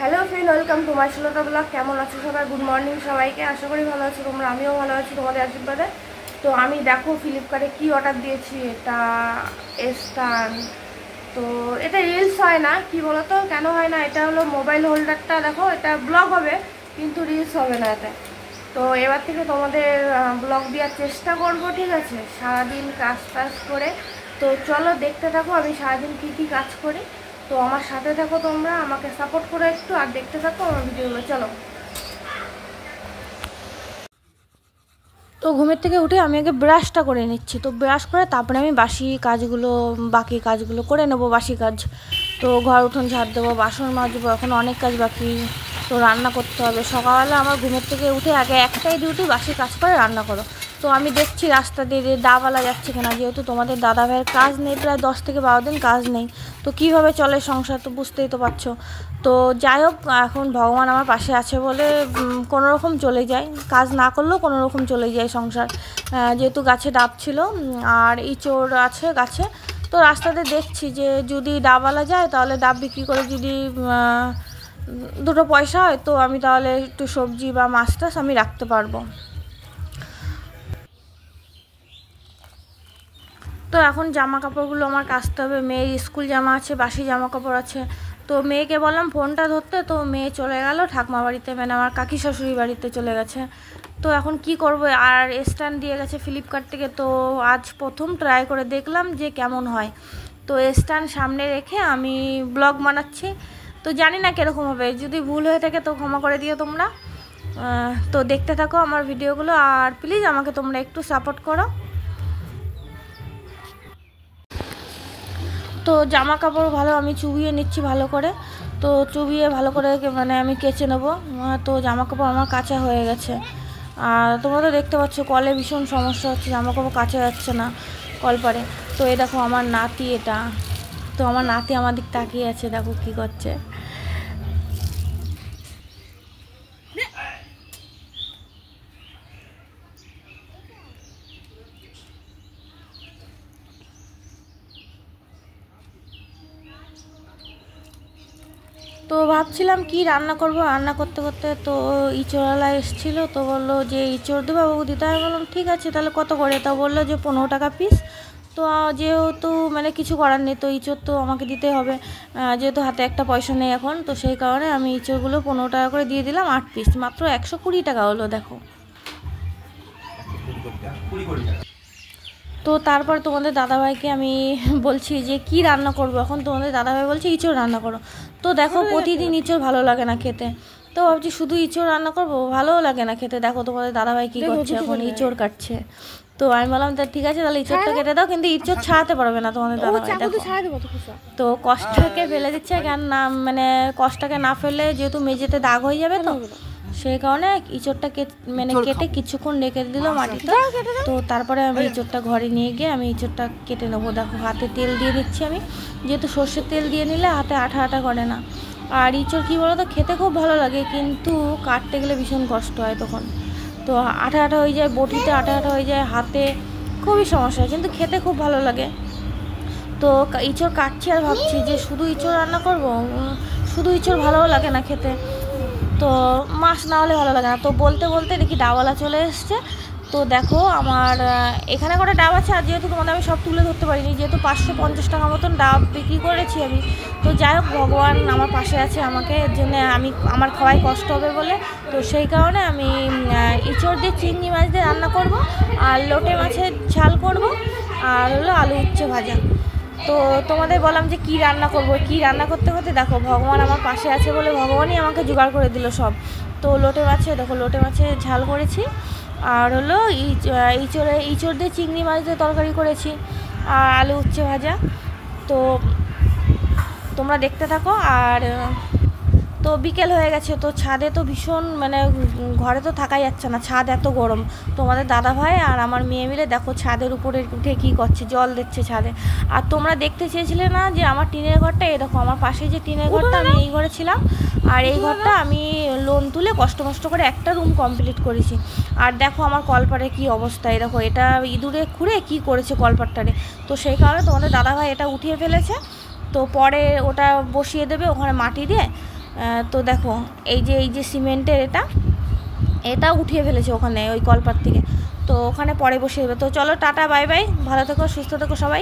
Hello friend, welcome to my শ্লোতা blog. কেমন আছো সবাই? গুড মর্নিং সবাইকে। আশা করি ভালো আছো তোমরা, আমিও ভালো আছি তোমাদের আশীর্বাদে। তো আমি দেখো ফ্লিপকার্টে কি অর্ডার দিয়েছি, এটা স্ট্যান্ড। তো এটা রিলস হয় না, কি বলো তো কেন হয় না? এটা হলো মোবাইল হোল্ডারটা, দেখো এটা ব্লগ হবে কিন্তু রিলস হবে না এতে। তো এবার থেকে তোমাদের ব্লগ দেওয়ার চেষ্টা করবো, ঠিক আছে? সারাদিন কাজ টাজ করে। তো চলো দেখতে থাকো আমি সারাদিন কী কী কাজ করি। তো আমার সাথে থাকো, তোমরা আমাকে সাপোর্ট করো একটু, আর দেখতে থাকো আমার ভিডিওগুলো। চলো। তো ঘুমের থেকে উঠে আমি আগে ব্রাশটা করে নিচ্ছি। তো ব্রাশ করে তারপরে আমি বাকি কাজগুলো করে নেবো, বাসি কাজ। তো ঘর উঠোন ঝাড় দেবো, বাসন মাজবো, এখন অনেক কাজ বাকি। তো রান্না করতে হবে। সকালবেলা আমার ঘুমের থেকে উঠে আগে একটাই ডিউটি, বাসি কাজ করে রান্না করো। তো আমি দেখছি রাস্তা দিয়ে ডাবওয়ালা যাচ্ছে কিনা, যেহেতু তোমাদের দাদা ভাইয়ের কাজ নেই, প্রায় 10 থেকে 12 দিন কাজ নেই। তো কীভাবে চলে সংসার তো বুঝতেই তো পারছো। তো যাই হোক, এখন ভগবান আমার পাশে আছে বলে কোনো রকম চলে যায়, কাজ না করলেও কোনো রকম চলে যায় সংসার। যেহেতু গাছে ডাব ছিল আর ইঁচড় আছে গাছে, তো রাস্তাতে দেখছি যে যদি ডাবওয়ালা যায় তাহলে ডাব বিক্রি করে যদি দুটো পয়সা হয়, তো আমি তাহলে একটু সবজি বা মাছ টাছ আমি রাখতে পারবো। তো এখন জামা কাপড়গুলো আমার কাচতে হবে। মেয়ের স্কুল জামা আছে, বাসি জামা কাপড় আছে। তো মেয়েকে বললাম ফোনটা ধরতে, তো মেয়ে চলে গেল ঠাকুমা বাড়িতে, মানে আমার কাকি শাশুড়ি বাড়িতে চলে গেছে। তো এখন কি করব, আর স্ট্যান্ড দিয়ে গেছে ফ্লিপকার্ট থেকে। তো আজ প্রথম ট্রাই করে দেখলাম যে কেমন হয়। তো স্ট্যান্ড সামনে রেখে আমি ব্লগ বানাচ্ছি। তো জানি না কীরকম হবে, যদি ভুল হয়ে থাকে তো ক্ষমা করে দিও তোমরা। তো দেখতে থাকো আমার ভিডিওগুলো, আর প্লিজ আমাকে তোমরা একটু সাপোর্ট করো। তো জামা কাপড় ভালো আমি চুবিয়ে নিচ্ছি ভালো করে। তো চুবিয়ে ভালো করে মানে আমি কেচে নেবো। তো জামা কাপড় আমার কাচা হয়ে গেছে। আর তোমরা তো দেখতে পাচ্ছ কলে ভীষণ সমস্যা হচ্ছে, জামা কাপড় কাচা যাচ্ছে না কল পারে। তো এই দেখো আমার নাতি, এটা তো আমার নাতি আমার দিক তাকিয়ে আছে, দেখো কী করছে। তো ভাবছিলাম কি রান্না করব, রান্না করতে করতে তো ইঁচড়ওয়ালা এসেছিলো। তো বললো যে ইঁচড় দেবো বাবু দিতে। আমি বললাম ঠিক আছে, তাহলে কত করে? তা বললো যে 15 টাকা পিস। তো যেহেতু মানে কিছু করার নেই, তো ইঁচড় তো আমাকে দিতে হবে, যেহেতু হাতে একটা পয়সা নেই এখন। তো সেই কারণে আমি ইঁচড়গুলো 15 টাকা করে দিয়ে দিলাম, 8 পিস, মাত্র 120 টাকা হলো, দেখো। তো তারপর তোমাদের দাদাভাইকে আমি বলছি যে কি রান্না করবো। এখন তোমাদের দাদাভাই বলছে ইঁচড় রান্না করো। তো দেখো প্রতিদিন ইঁচড় ভালো লাগে না খেতে। তো ভাবছি শুধু ইঁচড় রান্না করবো, ভালোও লাগে না খেতে। দেখো তোমাদের দাদাভাই কী করছে, এখন ইঁচড় কাটছে। তো আমি বললাম তা ঠিক আছে, তাহলে ইঁচড়টা কেটে দাও, কিন্তু ইঁচড় ছাড়াতে পারবে না তোমাদের দাদাভাই। তো কষ্টটাকে ফেলে দিচ্ছে, কেন না মানে কষ্টটাকে না ফেলে যেহেতু মেঝেতে দাগ হয়ে যাবে, তো সেই কারণে ইঁচড়টা কেটে কিছুক্ষণ রেখে দিল মাটিতে। তো তারপরে আমি ইঁচড়টা ঘরে নিয়ে গিয়ে আমি ইঁচড়টা কেটে নেবো। দেখো হাতে তেল দিয়ে দিচ্ছি আমি, যেহেতু সর্ষের তেল দিয়ে নিলে হাতে আঠা আঠা করে না। আর ইঁচড় কী বলো তো, খেতে খুব ভালো লাগে কিন্তু কাটতে গেলে ভীষণ কষ্ট হয় তখন। তো আঠা আঠা হয়ে যায়, বটিতে আঠা আঠা হয়ে যায়, হাতে খুবই সমস্যা হয়, কিন্তু খেতে খুব ভালো লাগে। তো ইঁচড় কাটছি আর ভাবছি যে শুধু ইঁচড় রান্না করবো, শুধু ইঁচড় ভালোও লাগে না খেতে, তো মাছ না হলে ভালো লাগে না। তো বলতে বলতে দেখি ডাবওয়ালা চলে এসছে। তো দেখো আমার এখানে করে ডাব আছে, আর যেহেতু তোমাদের আমি সব তুলে ধরতে পারিনি, যেহেতু 550 টাকা মতন ডাব বিক্রি করেছি আমি। তো যাই হোক, ভগবান আমার পাশে আছে, আমাকে এর জন্য আমার খাওয়াই কষ্ট হবে বলে, তো সেই কারণে আমি ইঁচড় দিয়ে চিংড়ি মাছ দিয়ে রান্না করব, আর লোটে মাছের ঝাল করব, আর হলো আলু উচ্ছে ভাজা। তো তোমাদের বললাম যে কি রান্না করব, কি রান্না করতে করতে দেখো ভগবান আমার পাশে আছে বলে ভগবানই আমাকে জোগাড় করে দিল সব। তো লোটে মাছের ঝাল করেছি, আর হলো ইঁচড় দিয়ে চিংড়ি মাছ দিয়ে তরকারি করেছি, আর আলু উচ্ছে ভাজা। তো তোমরা দেখতে থাকো। আর তো বিকেল হয়ে গেছে, তো ছাদে তো ভীষণ মানে ঘরে তো থাকাই যাচ্ছে না, ছাদ এত গরম। তোমাদের দাদাভাই আর আমার মেয়ে মিলে দেখো ছাদের উপরে উঠে কী করছে, জল দিচ্ছে ছাদে। আর তোমরা দেখতে চেয়েছিলে না যে আমার টিনের ঘরটা এরকম, আমার পাশে যে টিনের ঘরটা, আমি এই ঘরে ছিলাম, আর এই ঘরটা আমি লোন তুলে কষ্ট করে একটা রুম কমপ্লিট করেছি। আর দেখো আমার কলপারে কী অবস্থা, এরকম এটা ইঁদুরে খুঁড়ে কী করেছে কলপারটারে। তো সেই কারণে তোমাদের দাদাভাই এটা উঠিয়ে ফেলেছে। তো পরে ওটা বসিয়ে দেবে ওখানে মাটি দিয়ে। তো দেখো এই যে সিমেন্টের এটা উঠিয়ে ফেলেছে ওখানে ওই কলপার থেকে, তো ওখানে পরে বসে দেবে। তো চলো টাটা বাই বাই, ভালো থেকো সুস্থ থেকো সবাই।